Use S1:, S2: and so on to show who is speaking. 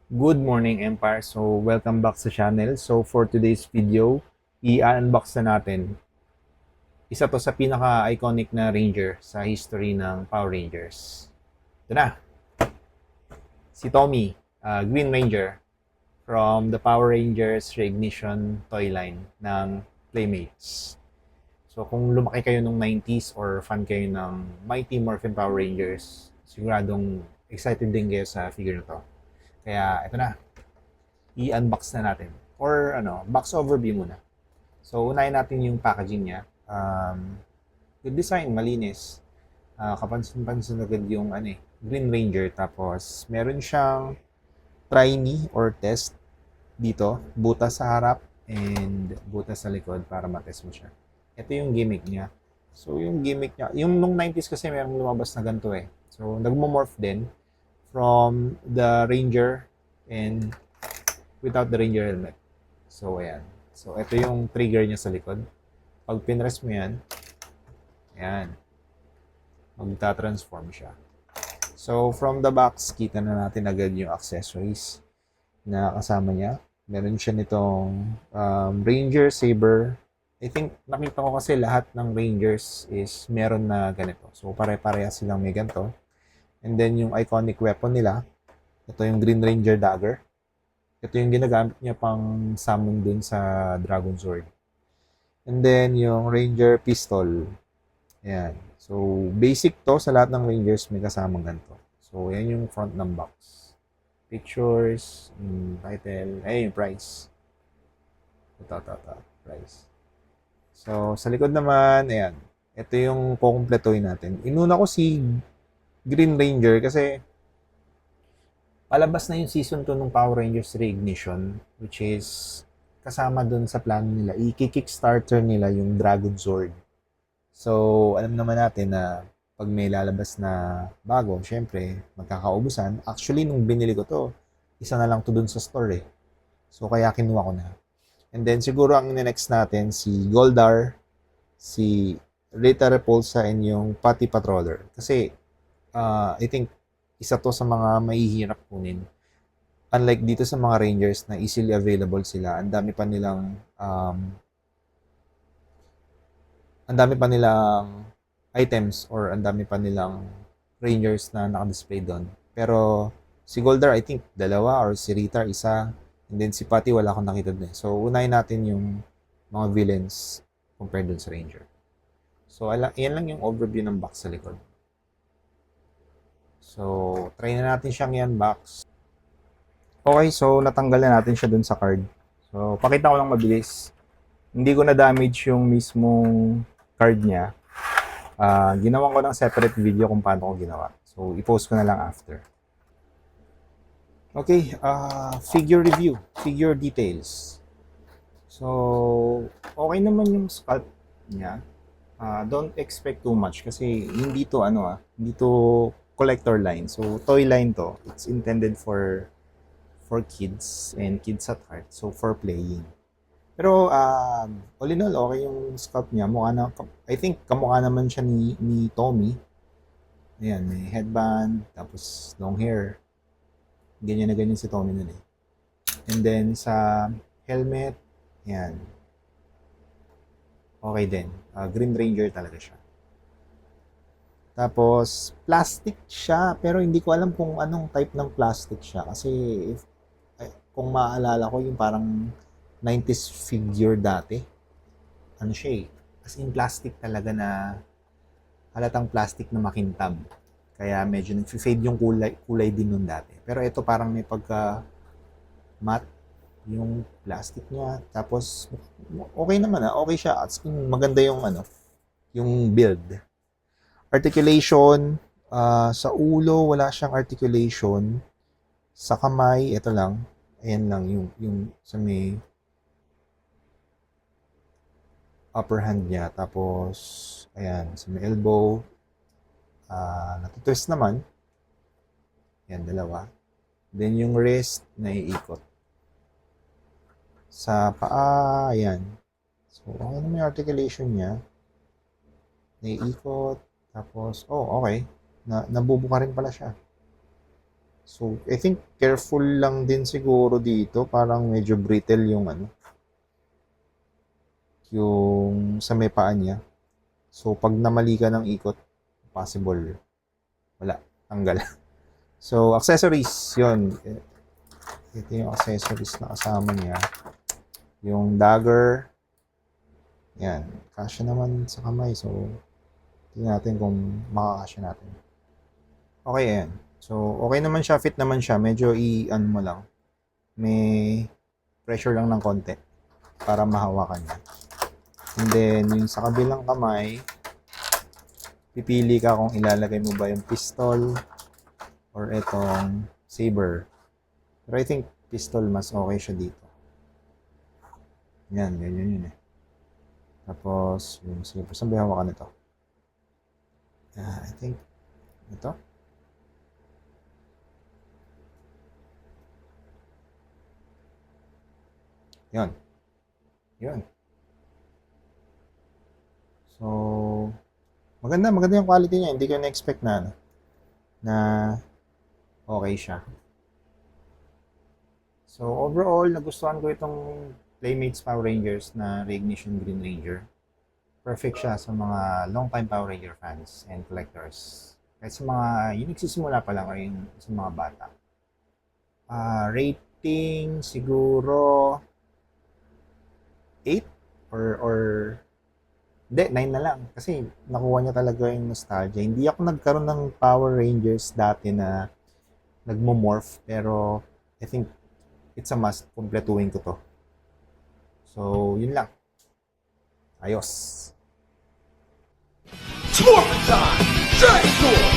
S1: Good morning, Empire. So, welcome back sa channel. So, for today's video, i-unbox na natin. Isa to sa pinaka-iconic na Ranger sa history ng Power Rangers. Ito na, si Tommy, Green Ranger from the Power Rangers Reignition toy line ng Playmates. So, kung lumaki kayo nung 90s or fan kayo ng Mighty Morphin Power Rangers, siguradong excited din kayo sa figure na to. Kaya, ito na, i-unbox na natin. Or box overview muna. So, unahin natin yung packaging niya. Good design, malinis. Kapansin-pansin agad yung Green Ranger. Tapos, meron siyang try me or test dito. Butas sa harap and butas sa likod para matest mo siya. Ito yung gimmick niya. So, yung gimmick niya, yung nung 90s kasi merong lumabas na ganito eh. So, nagmo-morph din from the Ranger and without the Ranger helmet. So, ayan. So, ito yung trigger niya sa likod. Pag pinress mo yan, ayan, magta-transform siya. So, from the box, kita na natin agad yung accessories na kasama niya. Meron siya nitong Ranger Saber. I think, nakita ko kasi lahat ng Rangers is meron na ganito. So, pare-pareha silang may ganito. And then, yung iconic weapon nila, ito yung Green Ranger Dagger. Ito yung ginagamit niya pang summon dun sa Dragon Sword. And then, yung Ranger Pistol. Ayan. So, basic to sa lahat ng Rangers may kasamang ganito. So, yan yung front ng box. Pictures, title, yung price. Ito, price. So, sa likod naman, ayan. Ito yung kukumpletuhin natin. Inuna ko si Green Ranger kasi palabas na yung season 2 ng Power Rangers Reignition, which is kasama dun sa plano nila. I-kickstarter nila yung Dragon Sword. So, alam naman natin na pag may lalabas na bago, syempre, magkakaubusan. Actually, nung binili ko to, isa na lang to dun sa store eh. So, kaya kinuha ko na. And then, siguro ang next natin, si Goldar, si Rita Repulsa, and yung Patty Patroller. Kasi, I think, isa to sa mga mahihirap kunin. Unlike dito sa mga Rangers na easily available sila, ang dami pa nilang items or ang dami pa nilang Rangers na naka-display doon. Pero si Goldar, I think, dalawa or si Rita, isa. And then si Patty, wala akong nakita doon. So, unahin natin yung mga villains compared doon sa Ranger. So, yan lang yung overview ng box sa likod. So, try na natin siyang i-unbox. Okay, so natanggal na natin siya dun sa card. So, pakita ko lang mabilis. Hindi ko na-damage yung mismong card niya. Ginawa ko ng separate video kung paano ko ginawa. So, i-post ko na lang after. Okay, figure review. Figure details. So, okay naman yung sculpt niya. Don't expect too much kasi hindi to hindi to collector line. So, toy line to. It's intended for kids and kids at heart. So, for playing. Pero, all in all, okay yung sculpt niya. I think, kamukha naman siya ni Tommy. Ayan, may headband, tapos long hair. Ganyan na ganyan si Tommy nun eh. And then, sa helmet, ayan. Okay din. Green Ranger talaga siya. Tapos, plastic siya, pero hindi ko alam kung anong type ng plastic siya. Kasi, kung maaalala ko, yung parang 90s figure dati. Ano siya eh. As in plastic talaga na halatang plastic na makintab. Kaya medyo nag-fade yung kulay din nun dati. Pero ito parang may pagka matte yung plastic niya. Tapos okay naman okay siya. As in maganda yung yung build. Articulation, sa ulo wala siyang articulation. Sa kamay, ito lang. Ayan lang yung sa may upper hand niya. Tapos, ayan, sa may elbow. Natutwist naman. Ayan, dalawa. Then, yung wrist, naiikot. Sa paa, ayan. So, okay naman yung articulation niya. Naiikot. Tapos, okay. Nabubuka rin pala siya. So, I think careful lang din siguro dito. Parang medyo brittle yung yung sa may paa niya. So, pag namali ka ng ikot, possible, wala, tanggal. So, accessories, yun. Ito yung accessories na kasama niya. Yung dagger, yan. Kasya naman sa kamay. So, tingnan natin kung makakasya natin. Okay, ayan. So, okay naman siya. Fit naman siya. Medyo i-ano mo lang. May pressure lang ng konti para mahawakan niya. And then, yung sa kabilang kamay, pipili ka kung ilalagay mo ba yung pistol or itong saber. Pero I think pistol mas okay siya dito. Yan, ganyan yun eh. Tapos, yung saber. Saan ba hawakan ito? I think, ito. Yun. Yun. So, maganda yung quality niya. Hindi ko na-expect na, na okay siya. So, overall, nagustuhan ko itong Playmates Power Rangers na Reignition Green Ranger. Perfect siya sa mga long-time Power Ranger fans and collectors. Kahit sa mga, yung nagsisimula pa lang or yung sa mga bata. Rating, siguro 8 or hindi, 9 na lang. Kasi nakuha niya talaga yung nostalgia. Hindi ako nagkaroon ng Power Rangers dati na nagmo-morph. Pero I think it's a must. Kompletuhin ko to. So, yun lang. Ayos.
S2: Torment time! Dragon!